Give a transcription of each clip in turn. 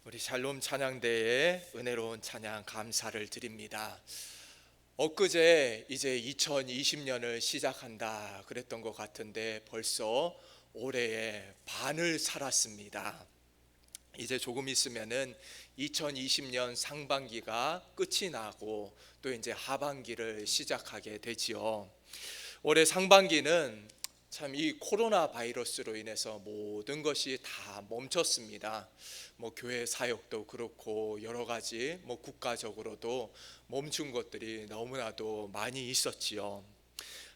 우리 샬롬 찬양대에 은혜로운 찬양 감사를 드립니다. 엊그제 이제 2020년을 시작한다 그랬던 것 같은데 벌써 올해의 반을 살았습니다. 이제 조금 있으면은 2020년 상반기가 끝이 나고 또 이제 하반기를 시작하게 되지요. 올해 상반기는 참 이 코로나 바이러스로 인해서 모든 것이 다 멈췄습니다. 교회 사역도 그렇고 여러 가지 국가적으로도 멈춘 것들이 너무나도 많이 있었지요.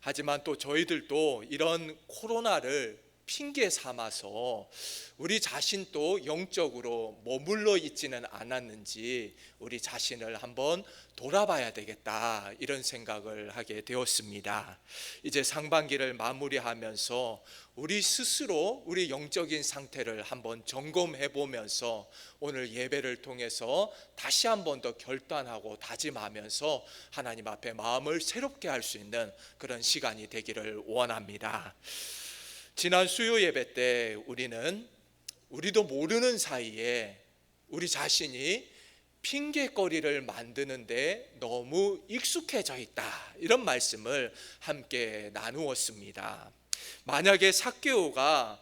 하지만 또 저희들도 이런 코로나를 핑계 삼아서 우리 자신도 영적으로 머물러 있지는 않았는지 우리 자신을 한번 돌아봐야 되겠다, 이런 생각을 하게 되었습니다. 이제 상반기를 마무리하면서 우리 스스로 우리 영적인 상태를 한번 점검해 보면서 오늘 예배를 통해서 다시 한번 더 결단하고 다짐하면서 하나님 앞에 마음을 새롭게 할 수 있는 그런 시간이 되기를 원합니다. 지난 수요 예배 때 우리도 모르는 사이에 우리 자신이 핑계거리를 만드는데 너무 익숙해져 있다, 이런 말씀을 함께 나누었습니다. 만약에 삭개오가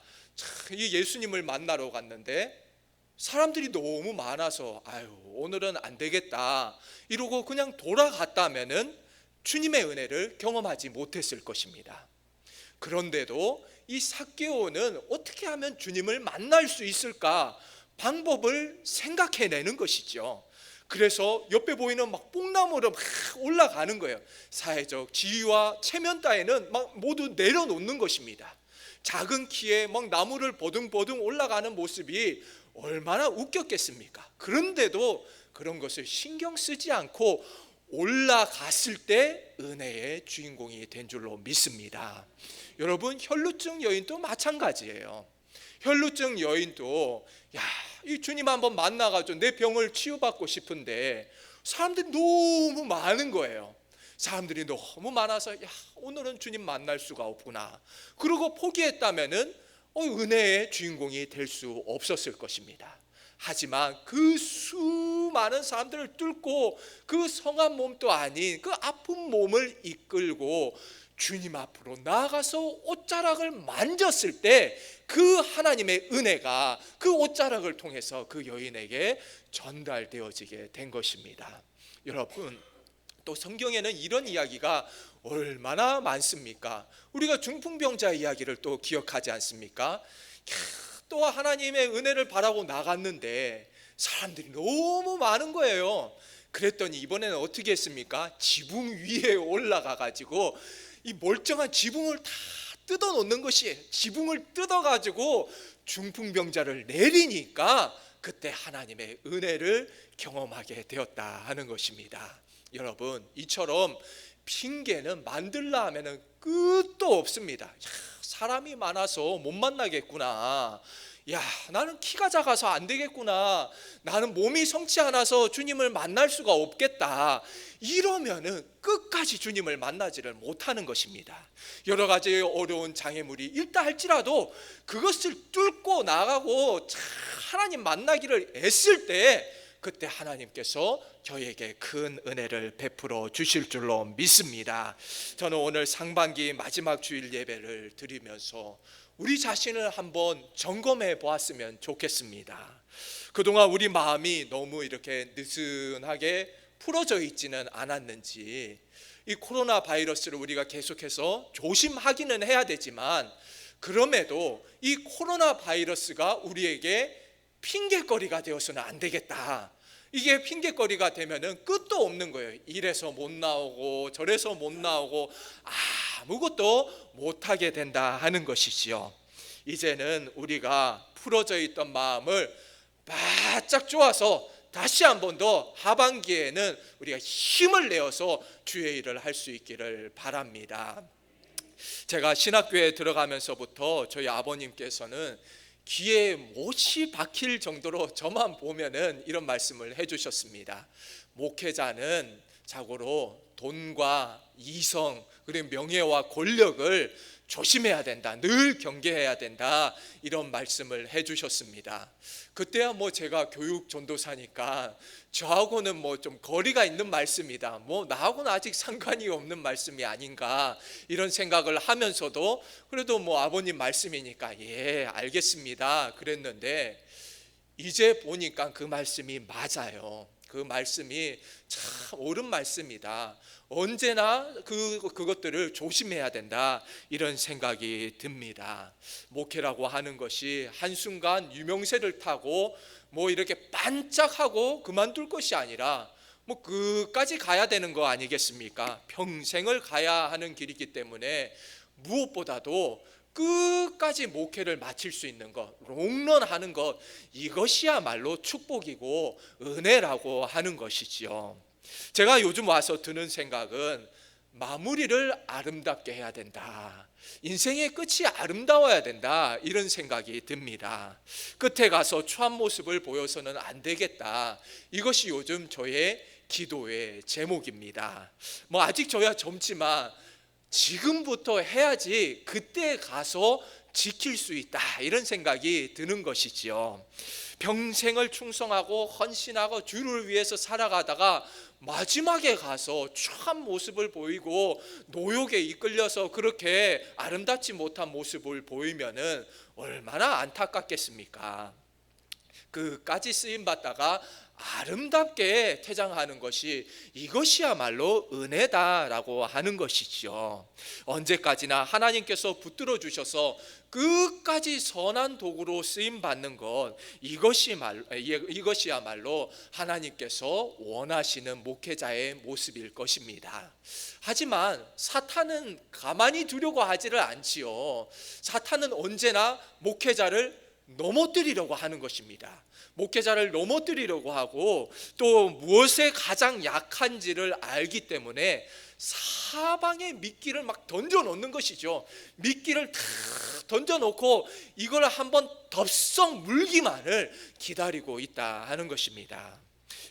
예수님을 만나러 갔는데 사람들이 너무 많아서 오늘은 안 되겠다 이러고 그냥 돌아갔다면은 주님의 은혜를 경험하지 못했을 것입니다. 그런데도 이 삭개오는 어떻게 하면 주님을 만날 수 있을까 방법을 생각해내는 것이죠. 그래서 옆에 보이는 뽕나무로 올라가는 거예요. 사회적 지위와 체면 따위는 모두 내려놓는 것입니다. 작은 키에 나무를 버둥버둥 올라가는 모습이 얼마나 웃겼겠습니까? 그런데도 그런 것을 신경 쓰지 않고 올라갔을 때 은혜의 주인공이 된 줄로 믿습니다. 여러분, 혈루증 여인도 마찬가지예요. 혈루증 여인도 이 주님 한번 만나가지고 내 병을 치유받고 싶은데 사람들이 너무 많은 거예요. 사람들이 너무 많아서 오늘은 주님 만날 수가 없구나 그러고 포기했다면은 은혜의 주인공이 될 수 없었을 것입니다. 하지만 그 수많은 사람들을 뚫고 그 성한 몸도 아닌 그 아픈 몸을 이끌고 주님 앞으로 나아가서 옷자락을 만졌을 때 그 하나님의 은혜가 그 옷자락을 통해서 그 여인에게 전달되어지게 된 것입니다. 여러분, 또 성경에는 이런 이야기가 얼마나 많습니까? 우리가 중풍병자 이야기를 또 기억하지 않습니까? 또 하나님의 은혜를 바라고 나갔는데 사람들이 너무 많은 거예요. 그랬더니 이번에는 어떻게 했습니까? 지붕 위에 올라가 가지고 이 멀쩡한 지붕을 다 뜯어 놓는 것이에요. 지붕을 뜯어 가지고 중풍병자를 내리니까 그때 하나님의 은혜를 경험하게 되었다 하는 것입니다. 여러분, 이처럼 핑계는 만들라 하면은 끝도 없습니다. 사람이 많아서 못 만나겠구나, 나는 키가 작아서 안 되겠구나, 나는 몸이 성치 않아서 주님을 만날 수가 없겠다, 이러면은 끝까지 주님을 만나지를 못하는 것입니다. 여러 가지 어려운 장애물이 있다 할지라도 그것을 뚫고 나가고 하나님 만나기를 애쓸 때 그때 하나님께서 저에게 큰 은혜를 베풀어 주실 줄로 믿습니다. 저는 오늘 상반기 마지막 주일 예배를 드리면서 우리 자신을 한번 점검해 보았으면 좋겠습니다. 그동안 우리 마음이 너무 이렇게 느슨하게 풀어져 있지는 않았는지, 이 코로나 바이러스를 우리가 계속해서 조심하기는 해야 되지만 그럼에도 이 코로나 바이러스가 우리에게 핑계거리가 되어서는 안 되겠다. 이게 핑계거리가 되면은 끝도 없는 거예요. 이래서 못 나오고 저래서 못 나오고 아무것도 못하게 된다 하는 것이지요. 이제는 우리가 풀어져 있던 마음을 바짝 쪼아서 다시 한 번 더 하반기에는 우리가 힘을 내어서 주의 일을 할 수 있기를 바랍니다. 제가 신학교에 들어가면서부터 저희 아버님께서는 귀에 못이 박힐 정도로 저만 보면은 이런 말씀을 해주셨습니다. 목회자는 자고로 돈과 이성 그리고 명예와 권력을 조심해야 된다, 늘 경계해야 된다, 이런 말씀을 해주셨습니다. 그때야 제가 교육 전도사니까 저하고는 좀 거리가 있는 말씀이다, 나하고는 아직 상관이 없는 말씀이 아닌가 이런 생각을 하면서도 그래도 아버님 말씀이니까 예 알겠습니다 그랬는데, 이제 보니까 그 말씀이 맞아요. 그 말씀이 참 옳은 말씀이다. 언제나 그것들을 조심해야 된다, 이런 생각이 듭니다. 목회라고 하는 것이 한순간 유명세를 타고 이렇게 반짝하고 그만둘 것이 아니라 그까지 가야 되는 거 아니겠습니까? 평생을 가야 하는 길이기 때문에 무엇보다도 끝까지 목회를 마칠 수 있는 것, 롱런하는 것, 이것이야말로 축복이고 은혜라고 하는 것이지요. 제가 요즘 와서 드는 생각은 마무리를 아름답게 해야 된다, 인생의 끝이 아름다워야 된다, 이런 생각이 듭니다. 끝에 가서 추한 모습을 보여서는 안 되겠다, 이것이 요즘 저의 기도의 제목입니다. 아직 저야 젊지만 지금부터 해야지 그때 가서 지킬 수 있다, 이런 생각이 드는 것이지요. 평생을 충성하고 헌신하고 주를 위해서 살아가다가 마지막에 가서 추한 모습을 보이고 노욕에 이끌려서 그렇게 아름답지 못한 모습을 보이면은 얼마나 안타깝겠습니까? 그까지 쓰임 받다가 아름답게 퇴장하는 것이, 이것이야말로 은혜다라고 하는 것이지요. 언제까지나 하나님께서 붙들어 주셔서 끝까지 선한 도구로 쓰임 받는 것, 이것이야말로 하나님께서 원하시는 목회자의 모습일 것입니다. 하지만 사탄은 가만히 두려고 하지를 않지요. 사탄은 언제나 목회자를 넘어뜨리려고 하는 것입니다. 목회자를 넘어뜨리려고 하고 또 무엇에 가장 약한지를 알기 때문에 사방에 미끼를 막 던져놓는 것이죠. 미끼를 탁 던져놓고 이걸 한번 덥석 물기만을 기다리고 있다 하는 것입니다.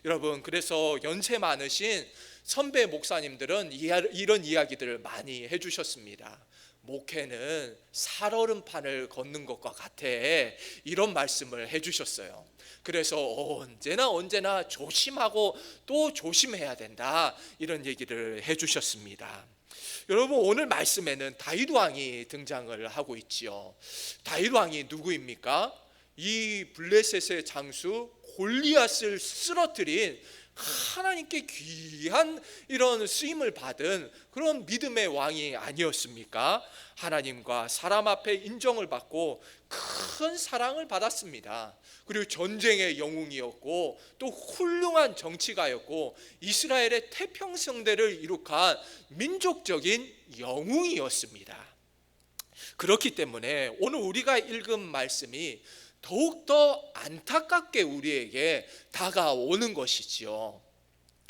여러분, 그래서 연세 많으신 선배 목사님들은 이런 이야기들을 많이 해주셨습니다. 목회는 살얼음판을 걷는 것과 같아, 이런 말씀을 해주셨어요. 그래서 언제나 조심하고 또 조심해야 된다, 이런 얘기를 해주셨습니다. 여러분, 오늘 말씀에는 다윗 왕이 등장을 하고 있지요. 다윗 왕이 누구입니까? 이 블레셋의 장수 골리앗을 쓰러뜨린 하나님께 귀한 이런 쓰임을 받은 그런 믿음의 왕이 아니었습니까? 하나님과 사람 앞에 인정을 받고 큰 사랑을 받았습니다. 그리고 전쟁의 영웅이었고 또 훌륭한 정치가였고 이스라엘의 태평성대를 이룩한 민족적인 영웅이었습니다. 그렇기 때문에 오늘 우리가 읽은 말씀이 더욱더 안타깝게 우리에게 다가오는 것이지요.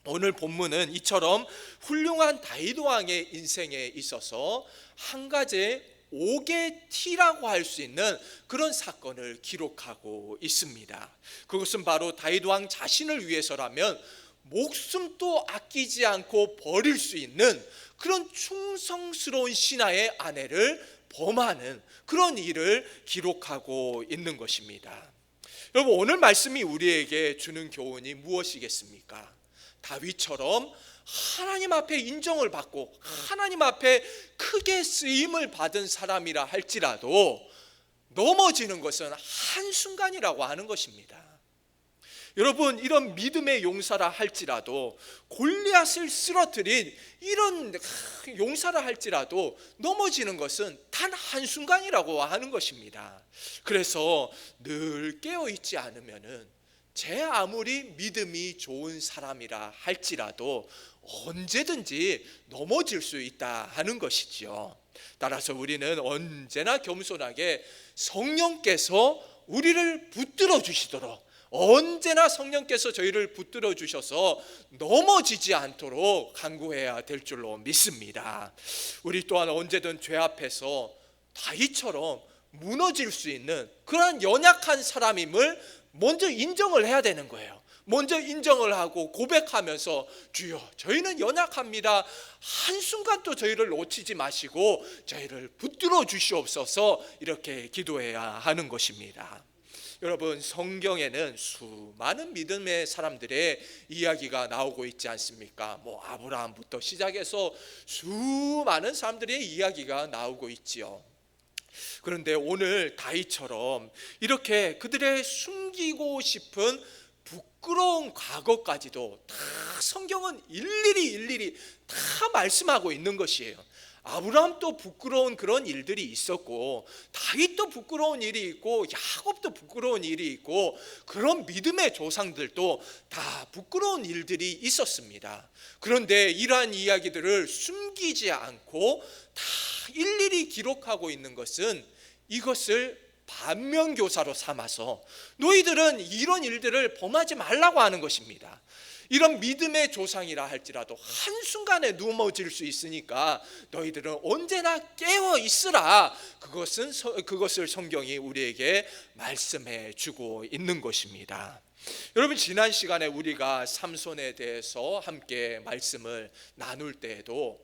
오늘 본문은 이처럼 훌륭한 다윗 왕의 인생에 있어서 한 가지 옥의 티라고 할 수 있는 그런 사건을 기록하고 있습니다. 그것은 바로 다윗 왕 자신을 위해서라면 목숨도 아끼지 않고 버릴 수 있는 그런 충성스러운 신하의 아내를 범하는 그런 일을 기록하고 있는 것입니다. 여러분, 오늘 말씀이 우리에게 주는 교훈이 무엇이겠습니까? 다윗처럼 하나님 앞에 인정을 받고 하나님 앞에 크게 쓰임을 받은 사람이라 할지라도 넘어지는 것은 한순간이라고 하는 것입니다. 여러분, 이런 믿음의 용사라 할지라도 골리앗을 쓰러뜨린 이런 용사라 할지라도 넘어지는 것은 단 한순간이라고 하는 것입니다. 그래서 늘 깨어있지 않으면은 제 아무리 믿음이 좋은 사람이라 할지라도 언제든지 넘어질 수 있다 하는 것이지요. 따라서 우리는 언제나 겸손하게 성령께서 우리를 붙들어 주시도록, 언제나 성령께서 저희를 붙들어 주셔서 넘어지지 않도록 간구해야 될 줄로 믿습니다. 우리 또한 언제든 죄 앞에서 다윗처럼 무너질 수 있는 그러한 연약한 사람임을 먼저 인정을 해야 되는 거예요. 먼저 인정을 하고 고백하면서 주여 저희는 연약합니다, 한순간도 저희를 놓치지 마시고 저희를 붙들어 주시옵소서, 이렇게 기도해야 하는 것입니다. 여러분, 성경에는 수많은 믿음의 사람들의 이야기가 나오고 있지 않습니까? 아브라함부터 시작해서 수많은 사람들의 이야기가 나오고 있지요. 그런데 오늘 다윗처럼 이렇게 그들의 숨기고 싶은 부끄러운 과거까지도 다 성경은 일일이 다 말씀하고 있는 것이에요. 아브라함도 부끄러운 그런 일들이 있었고, 다윗도 부끄러운 일이 있고, 야곱도 부끄러운 일이 있고, 그런 믿음의 조상들도 다 부끄러운 일들이 있었습니다. 그런데 이러한 이야기들을 숨기지 않고 다 일일이 기록하고 있는 것은 이것을 반면교사로 삼아서 너희들은 이런 일들을 범하지 말라고 하는 것입니다. 이런 믿음의 조상이라 할지라도 한순간에 넘어질 수 있으니까 너희들은 언제나 깨어 있으라, 그것을 성경이 우리에게 말씀해 주고 있는 것입니다. 여러분, 지난 시간에 우리가 삼손에 대해서 함께 말씀을 나눌 때에도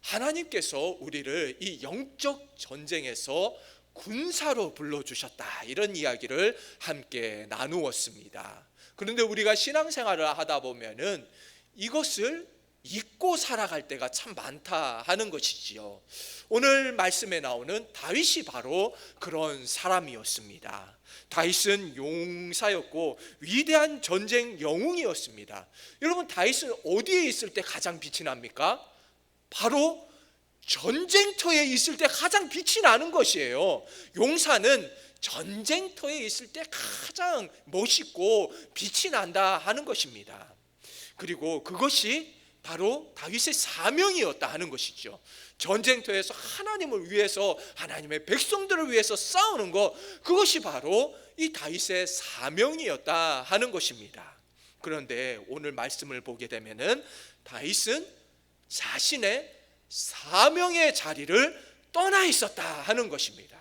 하나님께서 우리를 이 영적 전쟁에서 군사로 불러주셨다, 이런 이야기를 함께 나누었습니다. 그런데 우리가 신앙생활을 하다 보면은 이것을 잊고 살아갈 때가 참 많다 하는 것이지요. 오늘 말씀에 나오는 다윗이 바로 그런 사람이었습니다. 다윗은 용사였고 위대한 전쟁 영웅이었습니다. 여러분, 다윗은 어디에 있을 때 가장 빛이 납니까? 바로 전쟁터에 있을 때 가장 빛이 나는 것이에요. 용사는 전쟁터에 있을 때 가장 멋있고 빛이 난다 하는 것입니다. 그리고 그것이 바로 다윗의 사명이었다 하는 것이죠. 전쟁터에서 하나님을 위해서, 하나님의 백성들을 위해서 싸우는 것, 그것이 바로 이 다윗의 사명이었다 하는 것입니다. 그런데 오늘 말씀을 보게 되면은 다윗은 자신의 사명의 자리를 떠나 있었다 하는 것입니다.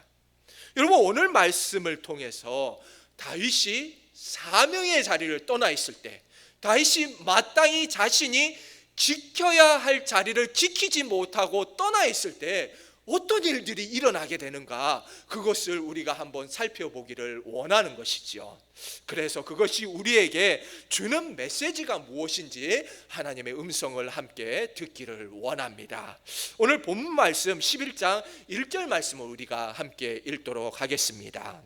여러분, 오늘 말씀을 통해서 다윗이 사명의 자리를 떠나 있을 때, 다윗이 마땅히 자신이 지켜야 할 자리를 지키지 못하고 떠나 있을 때 어떤 일들이 일어나게 되는가, 그것을 우리가 한번 살펴보기를 원하는 것이죠. 그래서 그것이 우리에게 주는 메시지가 무엇인지 하나님의 음성을 함께 듣기를 원합니다. 오늘 본문 말씀 11장 1절 말씀을 우리가 함께 읽도록 하겠습니다.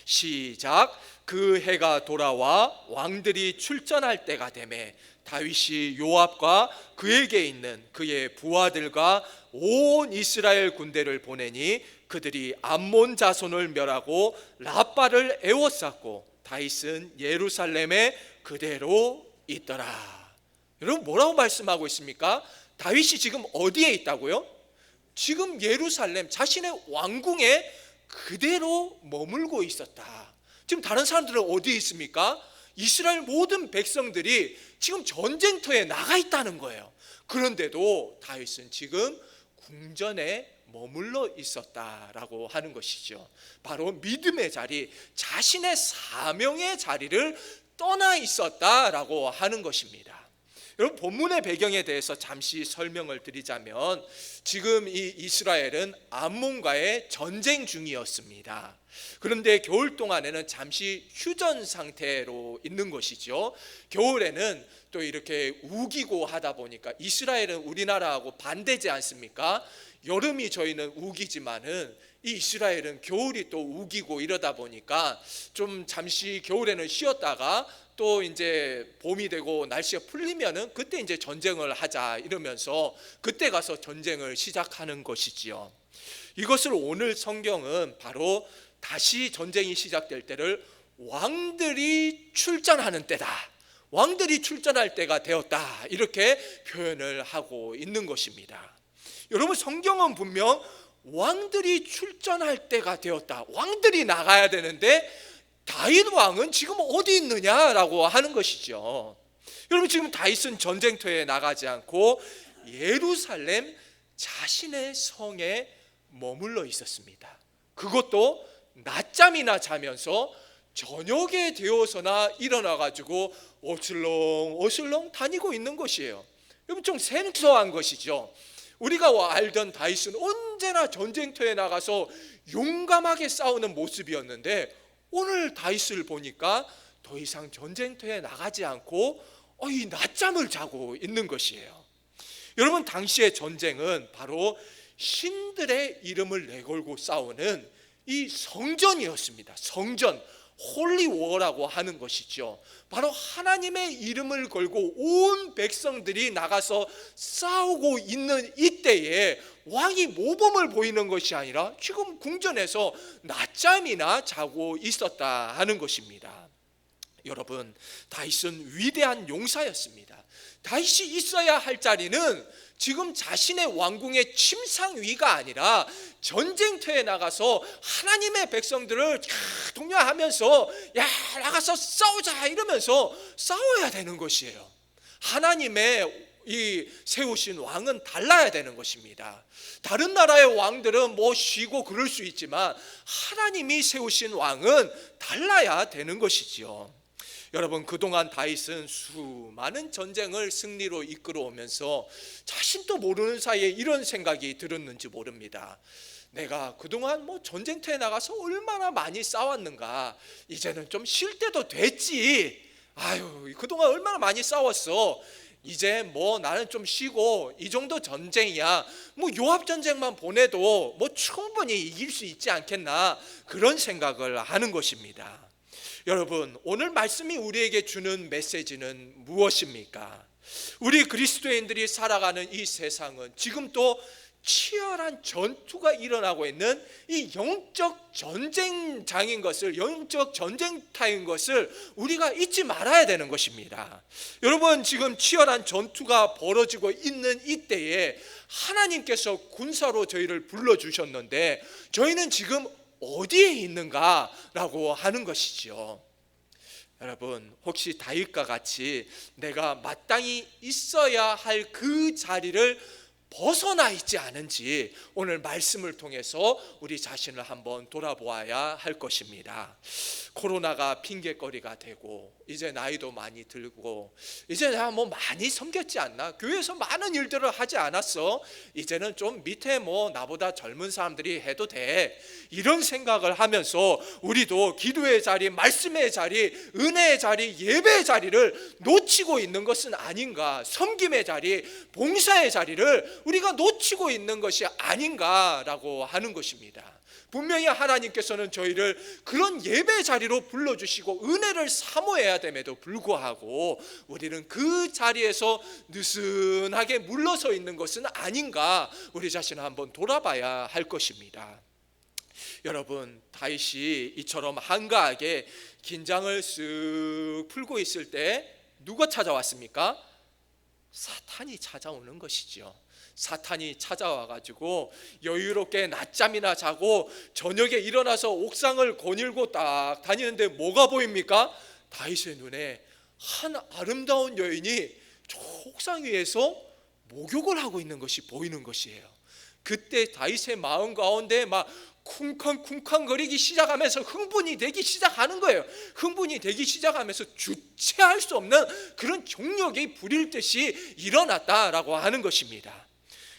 시작. 그 해가 돌아와 왕들이 출전할 때가 되매 다윗이 요압과 그에게 있는 그의 부하들과 온 이스라엘 군대를 보내니 그들이 암몬 자손을 멸하고 라빠를 에워쌌고 다윗은 예루살렘에 그대로 있더라. 여러분, 뭐라고 말씀하고 있습니까? 다윗이 지금 어디에 있다고요? 지금 예루살렘 자신의 왕궁에 그대로 머물고 있었다. 지금 다른 사람들은 어디에 있습니까? 이스라엘 모든 백성들이 지금 전쟁터에 나가 있다는 거예요. 그런데도 다윗은 지금 궁전에 머물러 있었다라고 하는 것이죠. 바로 믿음의 자리, 자신의 사명의 자리를 떠나 있었다라고 하는 것입니다. 여러분, 본문의 배경에 대해서 잠시 설명을 드리자면, 지금 이 이스라엘은 암몬과의 전쟁 중이었습니다. 그런데 겨울 동안에는 잠시 휴전 상태로 있는 것이죠. 겨울에는 또 이렇게 우기고 하다 보니까, 이스라엘은 우리나라하고 반대지 않습니까? 여름이 저희는 우기지만은 이 이스라엘은 겨울이 또 우기고 이러다 보니까 좀 잠시 겨울에는 쉬었다가 또 이제 봄이 되고 날씨가 풀리면은 그때 이제 전쟁을 하자 이러면서 그때 가서 전쟁을 시작하는 것이지요. 이것을 오늘 성경은 바로 다시 전쟁이 시작될 때를 왕들이 출전하는 때다, 왕들이 출전할 때가 되었다, 이렇게 표현을 하고 있는 것입니다. 여러분, 성경은 분명 왕들이 출전할 때가 되었다, 왕들이 나가야 되는데 다윗 왕은 지금 어디 있느냐라고 하는 것이죠. 여러분, 지금 다윗은 전쟁터에 나가지 않고 예루살렘 자신의 성에 머물러 있었습니다. 그것도 낮잠이나 자면서 저녁에 되어서나 일어나 가지고 어슬렁 다니고 있는 것이에요. 여러분, 좀 생소한 것이죠. 우리가 알던 다윗은 언제나 전쟁터에 나가서 용감하게 싸우는 모습이었는데, 오늘 다윗을 보니까 더 이상 전쟁터에 나가지 않고 이 낮잠을 자고 있는 것이에요. 여러분, 당시의 전쟁은 바로 신들의 이름을 내걸고 싸우는 이 성전이었습니다. 성전, 홀리워라고 하는 것이죠. 바로 하나님의 이름을 걸고 온 백성들이 나가서 싸우고 있는 이때에 왕이 모범을 보이는 것이 아니라 지금 궁전에서 낮잠이나 자고 있었다 하는 것입니다. 여러분, 다윗은 위대한 용사였습니다. 다윗이 있어야 할 자리는 지금 자신의 왕궁의 침상위가 아니라 전쟁터에 나가서 하나님의 백성들을 독려하면서 나가서 싸우자 이러면서 싸워야 되는 것이에요. 하나님의 이 세우신 왕은 달라야 되는 것입니다. 다른 나라의 왕들은 쉬고 그럴 수 있지만 하나님이 세우신 왕은 달라야 되는 것이지요. 여러분, 그동안 다윗은 수많은 전쟁을 승리로 이끌어오면서 자신도 모르는 사이에 이런 생각이 들었는지 모릅니다. 내가 그동안 전쟁터에 나가서 얼마나 많이 싸웠는가, 이제는 좀 쉴 때도 됐지. 그동안 얼마나 많이 싸웠어. 이제 나는 좀 쉬고, 이 정도 전쟁이야, 요압 전쟁만 보내도 충분히 이길 수 있지 않겠나, 그런 생각을 하는 것입니다. 여러분, 오늘 말씀이 우리에게 주는 메시지는 무엇입니까? 우리 그리스도인들이 살아가는 이 세상은 지금 또 치열한 전투가 일어나고 있는 이 영적 전쟁장인 것을, 영적 전쟁터인 것을 우리가 잊지 말아야 되는 것입니다. 여러분, 지금 치열한 전투가 벌어지고 있는 이때에 하나님께서 군사로 저희를 불러주셨는데 저희는 지금 어디에 있는가라고 하는 것이죠. 여러분, 혹시 다윗과 같이 내가 마땅히 있어야 할 그 자리를 벗어나 있지 않은지 오늘 말씀을 통해서 우리 자신을 한번 돌아보아야 할 것입니다. 코로나가 핑계거리가 되고, 이제 나이도 많이 들고, 이제 내가 많이 섬겼지 않나, 교회에서 많은 일들을 하지 않았어, 이제는 좀 밑에 나보다 젊은 사람들이 해도 돼, 이런 생각을 하면서 우리도 기도의 자리, 말씀의 자리, 은혜의 자리, 예배의 자리를 놓치고 있는 것은 아닌가, 섬김의 자리, 봉사의 자리를 우리가 놓치고 있는 것이 아닌가라고 하는 것입니다. 분명히 하나님께서는 저희를 그런 예배 자리로 불러주시고 은혜를 사모해야 됨에도 불구하고 우리는 그 자리에서 느슨하게 물러서 있는 것은 아닌가, 우리 자신을 한번 돌아봐야 할 것입니다. 여러분, 다윗이 이처럼 한가하게 긴장을 쓱 풀고 있을 때 누가 찾아왔습니까? 사탄이 찾아오는 것이죠. 사탄이 찾아와가지고 여유롭게 낮잠이나 자고 저녁에 일어나서 옥상을 거닐고 딱 다니는데 뭐가 보입니까? 다윗의 눈에 한 아름다운 여인이 저 옥상 위에서 목욕을 하고 있는 것이 보이는 것이에요. 그때 다윗의 마음 가운데 막 쿵쾅쿵쾅거리기 시작하면서 흥분이 되기 시작하는 거예요. 흥분이 되기 시작하면서 주체할 수 없는 그런 정력이 부릴 듯이 일어났다라고 하는 것입니다.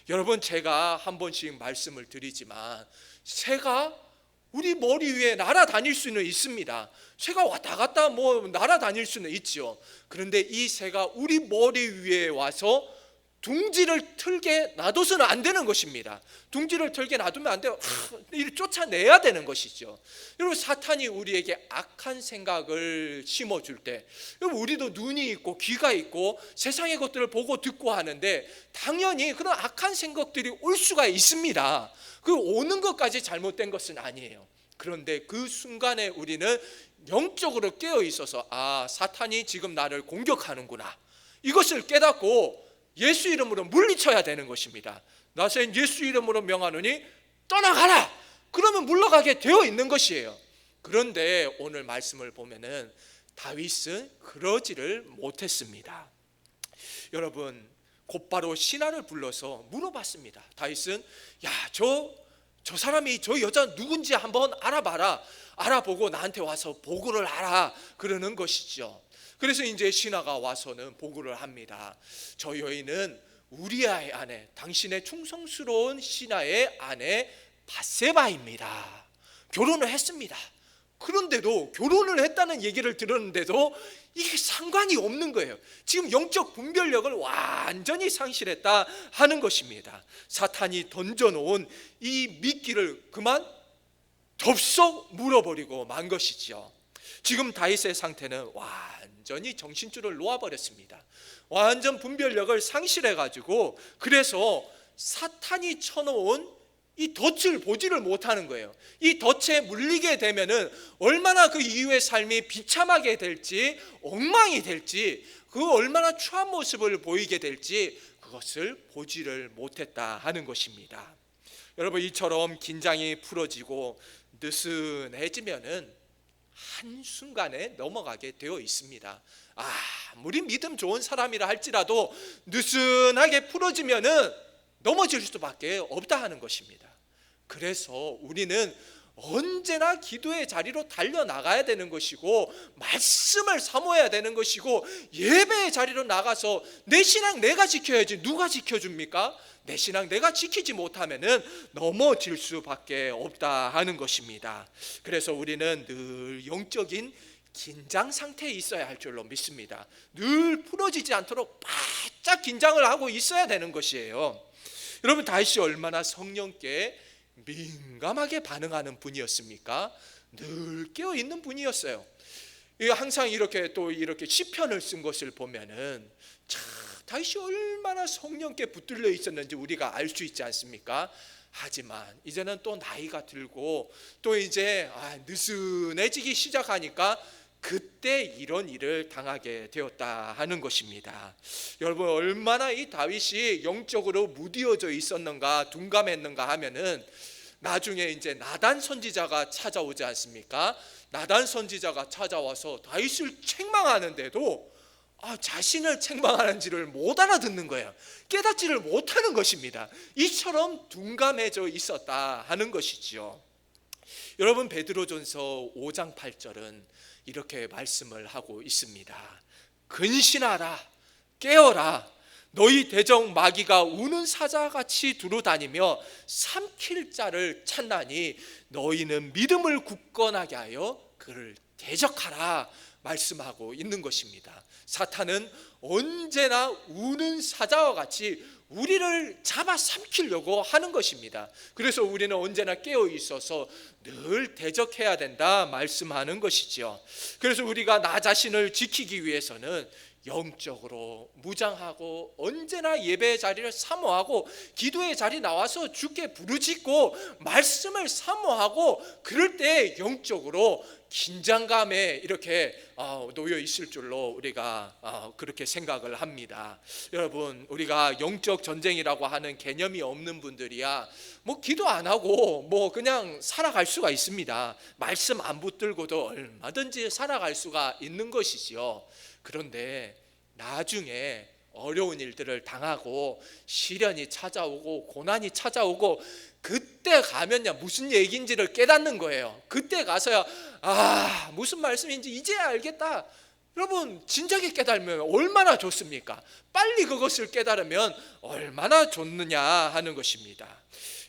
여러분, 제가 한 번씩 말씀을 드리지만 새가 우리 머리 위에 날아다닐 수는 있습니다. 새가 왔다 갔다 날아다닐 수는 있죠. 그런데 이 새가 우리 머리 위에 와서 둥지를 틀게 놔둬서는 안 되는 것입니다. 둥지를 틀게 놔두면 안 돼요. 이를 쫓아내야 되는 것이죠. 여러분, 사탄이 우리에게 악한 생각을 심어줄 때, 여러분, 우리도 눈이 있고 귀가 있고 세상의 것들을 보고 듣고 하는데 당연히 그런 악한 생각들이 올 수가 있습니다. 그 오는 것까지 잘못된 것은 아니에요. 그런데 그 순간에 우리는 영적으로 깨어 있어서 사탄이 지금 나를 공격하는구나, 이것을 깨닫고 예수 이름으로 물리쳐야 되는 것입니다. 나는 예수 이름으로 명하노니 떠나가라, 그러면 물러가게 되어 있는 것이에요. 그런데 오늘 말씀을 보면은 다윗은 그러지를 못했습니다. 여러분, 곧바로 신하를 불러서 물어봤습니다. 다윗은 저 저 사람이 저 여자 누군지 한번 알아봐라. 알아보고 나한테 와서 보고를 하라. 그러는 것이죠. 그래서 이제 신하가 와서는 보고를 합니다. 저 여인은 우리아의 아내, 당신의 충성스러운 신하의 아내 밧세바입니다. 결혼을 했습니다. 그런데도 결혼을 했다는 얘기를 들었는데도 이게 상관이 없는 거예요. 지금 영적 분별력을 완전히 상실했다 하는 것입니다. 사탄이 던져놓은 이 미끼를 그만 덥석 물어버리고 만 것이죠. 지금 다윗의 상태는 완전히 정신줄을 놓아버렸습니다. 완전 분별력을 상실해가지고, 그래서 사탄이 쳐놓은 이 덫을 보지를 못하는 거예요. 이 덫에 물리게 되면은 얼마나 그 이후의 삶이 비참하게 될지, 엉망이 될지, 그 얼마나 추한 모습을 보이게 될지 그것을 보지를 못했다 하는 것입니다. 여러분, 이처럼 긴장이 풀어지고 느슨해지면은 한순간에 넘어가게 되어 있습니다. 아무리 믿음 좋은 사람이라 할지라도 느슨하게 풀어지면은 넘어질 수밖에 없다 하는 것입니다. 그래서 우리는 언제나 기도의 자리로 달려나가야 되는 것이고, 말씀을 사모해야 되는 것이고, 예배의 자리로 나가서 내 신앙 내가 지켜야지 누가 지켜줍니까? 내 신앙 내가 지키지 못하면은 넘어질 수밖에 없다 하는 것입니다. 그래서 우리는 늘 영적인 긴장 상태에 있어야 할 줄로 믿습니다. 늘 풀어지지 않도록 바짝 긴장을 하고 있어야 되는 것이에요. 여러분, 다윗이 얼마나 성령께 민감하게 반응하는 분이었습니까? 늘 깨어 있는 분이었어요. 항상 이렇게 시편을 쓴 것을 보면은 참 다윗이 얼마나 성령께 붙들려 있었는지 우리가 알 수 있지 않습니까? 하지만 이제는 또 나이가 들고 또 이제 느슨해지기 시작하니까 그때 이런 일을 당하게 되었다 하는 것입니다. 여러분, 얼마나 이 다윗이 영적으로 무디어져 있었는가, 둔감했는가 하면은 나중에 이제 나단 선지자가 찾아오지 않습니까? 나단 선지자가 찾아와서 다윗을 책망하는데도 자신을 책망하는지를 못 알아듣는 거예요. 깨닫지를 못하는 것입니다. 이처럼 둔감해져 있었다 하는 것이지요. 여러분, 베드로전서 5장 8절은 이렇게 말씀을 하고 있습니다. 근신하라, 깨어라. 너희 대적 마귀가 우는 사자같이 두루다니며 삼킬 자를 찾나니 너희는 믿음을 굳건하게 하여 그를 대적하라 말씀하고 있는 것입니다. 사탄은 언제나 우는 사자와 같이 우리를 잡아 삼키려고 하는 것입니다. 그래서 우리는 언제나 깨어 있어서 늘 대적해야 된다 말씀하는 것이죠. 그래서 우리가 나 자신을 지키기 위해서는 영적으로 무장하고 언제나 예배의 자리를 사모하고 기도의 자리 나와서 주께 부르짖고 말씀을 사모하고, 그럴 때 영적으로 긴장감에 이렇게 놓여 있을 줄로 우리가 그렇게 생각을 합니다. 여러분, 우리가 영적 전쟁이라고 하는 개념이 없는 분들이야 기도 안 하고 그냥 살아갈 수가 있습니다. 말씀 안 붙들고도 얼마든지 살아갈 수가 있는 것이지요. 그런데 나중에 어려운 일들을 당하고 시련이 찾아오고 고난이 찾아오고, 그때 가면야 무슨 얘기인지를 깨닫는 거예요. 그때 가서야 무슨 말씀인지 이제야 알겠다. 여러분, 진작에 깨달으면 얼마나 좋습니까? 빨리 그것을 깨달으면 얼마나 좋느냐 하는 것입니다.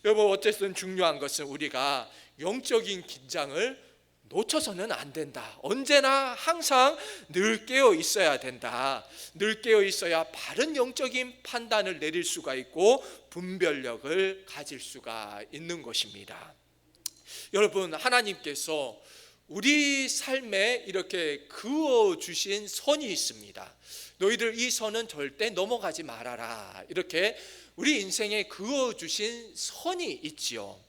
여러분, 어쨌든 중요한 것은 우리가 영적인 긴장을 놓쳐서는 안 된다. 언제나 항상 늘 깨어 있어야 된다. 늘 깨어 있어야 바른 영적인 판단을 내릴 수가 있고 분별력을 가질 수가 있는 것입니다. 여러분, 하나님께서 우리 삶에 이렇게 그어 주신 선이 있습니다. 너희들 이 선은 절대 넘어가지 말아라. 이렇게 우리 인생에 그어 주신 선이 있지요.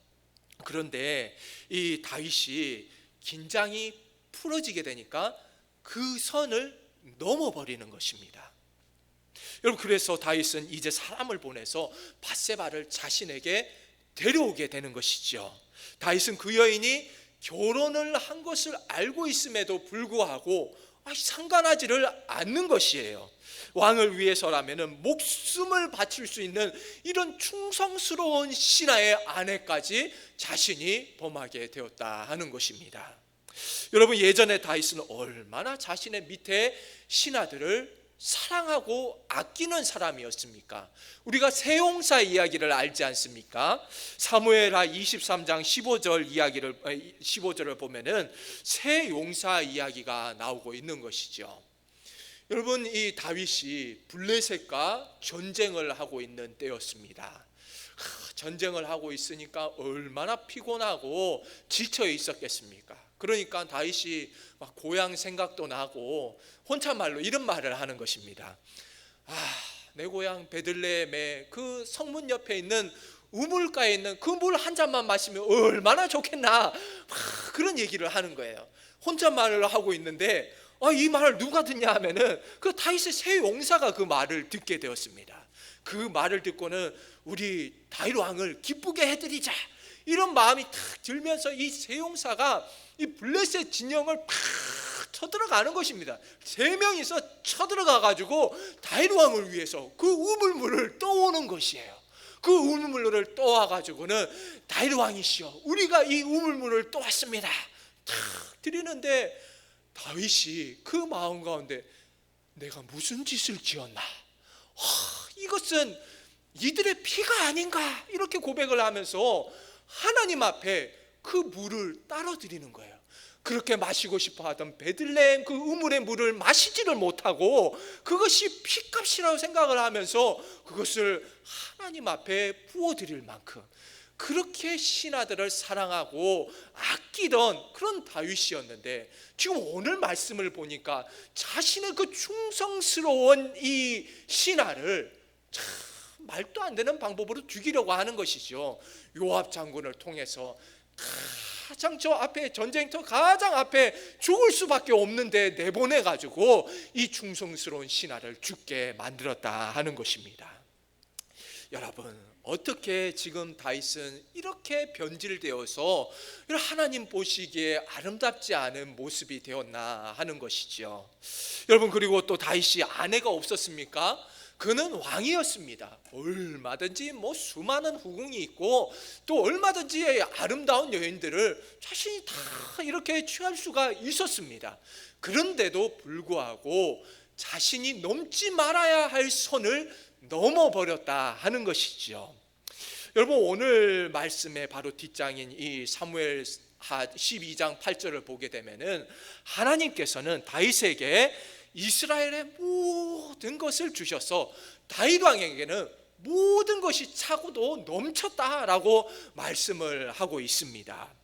그런데 이 다윗이 긴장이 풀어지게 되니까 그 선을 넘어버리는 것입니다. 여러분, 그래서 다윗은 이제 사람을 보내서 밧세바를 자신에게 데려오게 되는 것이죠. 다윗은 그 여인이 결혼을 한 것을 알고 있음에도 불구하고 상관하지를 않는 것이에요. 왕을 위해서라면 목숨을 바칠 수 있는 이런 충성스러운 신하의 아내까지 자신이 범하게 되었다 하는 것입니다. 여러분, 예전에 다윗은 얼마나 자신의 밑에 신하들을 사랑하고 아끼는 사람이었습니까? 우리가 세용사 이야기를 알지 않습니까? 사무엘하 23장 15절을 보면은 세용사 이야기가 나오고 있는 것이죠. 여러분, 이 다윗이 블레셋과 전쟁을 하고 있는 때였습니다. 전쟁을 하고 있으니까 얼마나 피곤하고 지쳐 있었겠습니까? 그러니까 다윗이 막 고향 생각도 나고 혼잣말로 이런 말을 하는 것입니다. 내 고향 베들레헴의 그 성문 옆에 있는 우물가에 있는 그 물 한 잔만 마시면 얼마나 좋겠나, 그런 얘기를 하는 거예요. 혼잣말을 하고 있는데 이 말을 누가 듣냐 하면은 그 다윗의 세 용사가 그 말을 듣게 되었습니다. 그 말을 듣고는 우리 다윗 왕을 기쁘게 해드리자, 이런 마음이 탁 들면서 이 세 용사가 이 블레셋 진영을 팍 쳐들어가는 것입니다. 세 명이서 쳐들어가 가지고 다윗 왕을 위해서 그 우물물을 떠오는 것이에요. 그 우물물을 떠와 가지고는 다윗 왕이시여, 우리가 이 우물물을 떠왔습니다 탁 드리는데, 다윗이 그 마음 가운데 내가 무슨 짓을 지었나, 이것은 이들의 피가 아닌가, 이렇게 고백을 하면서 하나님 앞에 그 물을 따라 드리는 거예요. 그렇게 마시고 싶어 하던 베들레헴 그 우물의 물을 마시지를 못하고 그것이 피값이라고 생각을 하면서 그것을 하나님 앞에 부어드릴 만큼 그렇게 신하들을 사랑하고 아끼던 그런 다윗이었는데, 지금 오늘 말씀을 보니까 자신의 그 충성스러운 이 신하를 참 말도 안 되는 방법으로 죽이려고 하는 것이죠. 요압 장군을 통해서 가장 저 앞에 전쟁터 가장 앞에 죽을 수밖에 없는데 내보내가지고 이 충성스러운 신하를 죽게 만들었다 하는 것입니다. 여러분, 어떻게 지금 다윗은 이렇게 변질되어서 하나님 보시기에 아름답지 않은 모습이 되었나 하는 것이죠. 여러분, 그리고 또 다윗이 아내가 없었습니까? 그는 왕이었습니다. 얼마든지 수많은 후궁이 있고 또 얼마든지 아름다운 여인들을 자신이 다 이렇게 취할 수가 있었습니다. 그런데도 불구하고 자신이 넘지 말아야 할 선을 넘어버렸다 하는 것이죠. 여러분, 오늘 말씀의 바로 뒷장인 이 사무엘하 12장 8절을 보게 되면은 하나님께서는 다윗에게 이스라엘의 모든 것을 주셔서 다윗 왕에게는 모든 것이 차고도 넘쳤다라고 말씀을 하고 있습니다.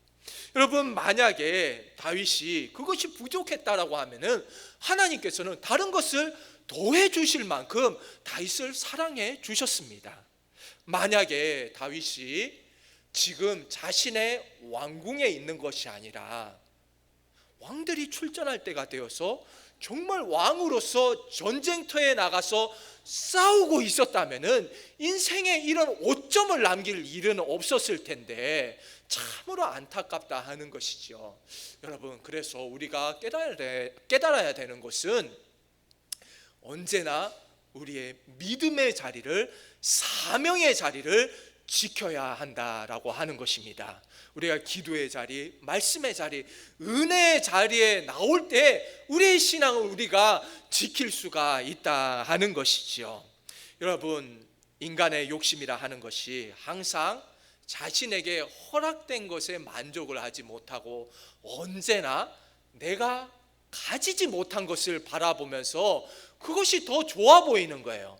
여러분, 만약에 다윗이 그것이 부족했다라고 하면은 하나님께서는 다른 것을 더해 주실 만큼 다윗을 사랑해 주셨습니다. 만약에 다윗이 지금 자신의 왕궁에 있는 것이 아니라 왕들이 출전할 때가 되어서 정말 왕으로서 전쟁터에 나가서 싸우고 있었다면은 인생에 이런 오점을 남길 일은 없었을 텐데 참으로 안타깝다 하는 것이죠. 여러분, 그래서 우리가 깨달아야 되는 것은 언제나 우리의 믿음의 자리를, 사명의 자리를 지켜야 한다라고 하는 것입니다. 우리가 기도의 자리, 말씀의 자리, 은혜의 자리에 나올 때 우리의 신앙을 우리가 지킬 수가 있다 하는 것이지요. 여러분, 인간의 욕심이라 하는 것이 항상 자신에게 허락된 것에 만족을 하지 못하고 언제나 내가 가지지 못한 것을 바라보면서 그것이 더 좋아 보이는 거예요.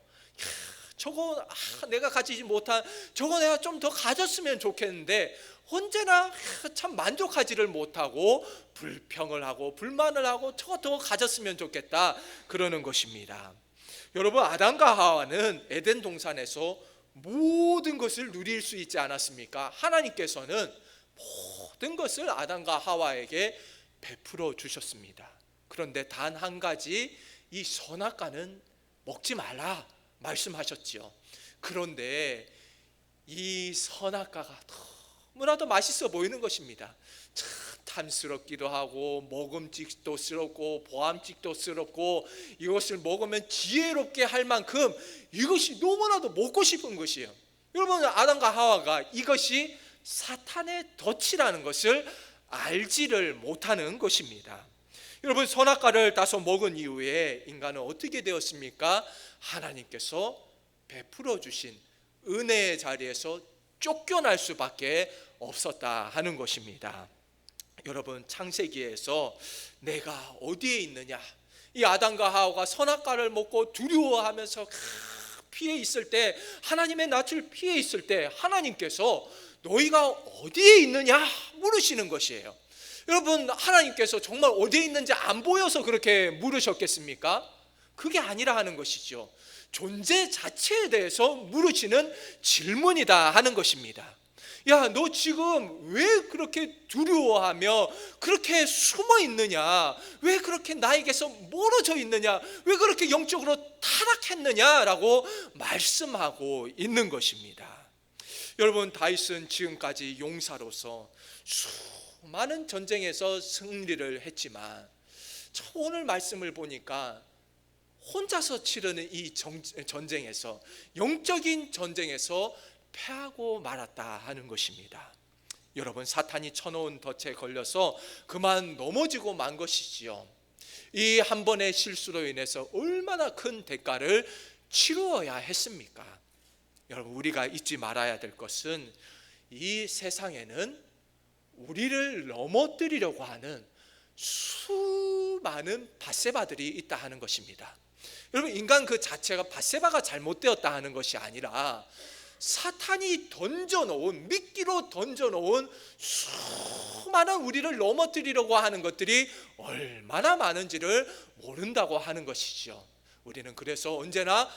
저거 내가 가지지 못한 저거 내가 좀 더 가졌으면 좋겠는데 언제나 참 만족하지를 못하고 불평을 하고 불만을 하고 저거 더 가졌으면 좋겠다 그러는 것입니다. 여러분, 아담과 하와는 에덴 동산에서 모든 것을 누릴 수 있지 않았습니까? 하나님께서는 모든 것을 아담과 하와에게 베풀어 주셨습니다. 그런데 단 한 가지, 이 선악과는 먹지 말라 말씀하셨지요. 그런데 이 선악과가 너무나도 맛있어 보이는 것입니다. 참 탐스럽기도 하고 먹음직도 스럽고 보암직도 스럽고 이것을 먹으면 지혜롭게 할 만큼 이것이 너무나도 먹고 싶은 것이에요. 여러분, 아담과 하와가 이것이 사탄의 덫이라는 것을 알지를 못하는 것입니다. 여러분, 선악과를 따서 먹은 이후에 인간은 어떻게 되었습니까? 하나님께서 베풀어 주신 은혜의 자리에서 쫓겨날 수밖에 없었다 하는 것입니다. 여러분, 창세기에서 내가 어디에 있느냐, 이 아담과 하와가 선악과를 먹고 두려워하면서 피해 있을 때, 하나님의 낯을 피해 있을 때 하나님께서 너희가 어디에 있느냐 물으시는 것이에요. 여러분, 하나님께서 정말 어디에 있는지 안 보여서 그렇게 물으셨겠습니까? 그게 아니라 하는 것이죠. 존재 자체에 대해서 물으시는 질문이다 하는 것입니다. 야, 너 지금 왜 그렇게 두려워하며 그렇게 숨어 있느냐? 왜 그렇게 나에게서 멀어져 있느냐? 왜 그렇게 영적으로 타락했느냐라고 말씀하고 있는 것입니다. 여러분, 다윗은 지금까지 용사로서 수많은 전쟁에서 승리를 했지만 오늘 말씀을 보니까 혼자서 치르는 이 전쟁에서, 영적인 전쟁에서 패하고 말았다 하는 것입니다. 여러분, 사탄이 쳐놓은 덫에 걸려서 그만 넘어지고 만 것이지요. 이 한 번의 실수로 인해서 얼마나 큰 대가를 치루어야 했습니까? 여러분, 우리가 잊지 말아야 될 것은 이 세상에는 우리를 넘어뜨리려고 하는 수많은 밧세바들이 있다 하는 것입니다. 여러분, 인간 그 자체가 밧세바가 잘못되었다 하는 것이 아니라 사탄이 던져놓은, 미끼로 던져놓은 수많은 우리를 넘어뜨리려고 하는 것들이 얼마나 많은지를 모른다고 하는 것이죠. 우리는 그래서 언제나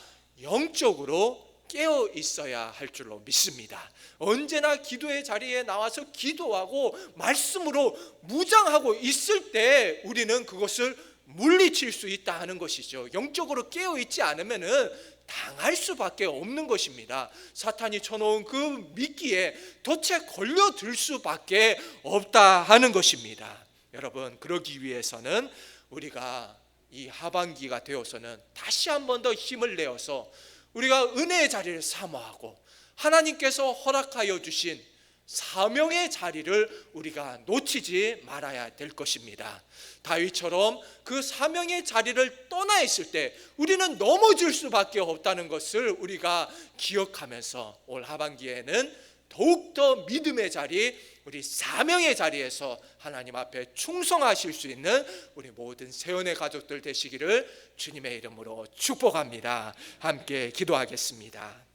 영적으로 깨어 있어야 할 줄로 믿습니다. 언제나 기도의 자리에 나와서 기도하고 말씀으로 무장하고 있을 때 우리는 그것을 물리칠 수 있다 하는 것이죠. 영적으로 깨어 있지 않으면은 당할 수밖에 없는 것입니다. 사탄이 쳐놓은 그 미끼에 덫에 걸려들 수밖에 없다 하는 것입니다. 여러분, 그러기 위해서는 우리가 이 하반기가 되어서는 다시 한 번 더 힘을 내어서 우리가 은혜의 자리를 사모하고 하나님께서 허락하여 주신 사명의 자리를 우리가 놓치지 말아야 될 것입니다. 다윗처럼 그 사명의 자리를 떠나 있을 때 우리는 넘어질 수밖에 없다는 것을 우리가 기억하면서 올 하반기에는 더욱더 믿음의 자리, 우리 사명의 자리에서 하나님 앞에 충성하실 수 있는 우리 모든 세연의 가족들 되시기를 주님의 이름으로 축복합니다. 함께 기도하겠습니다.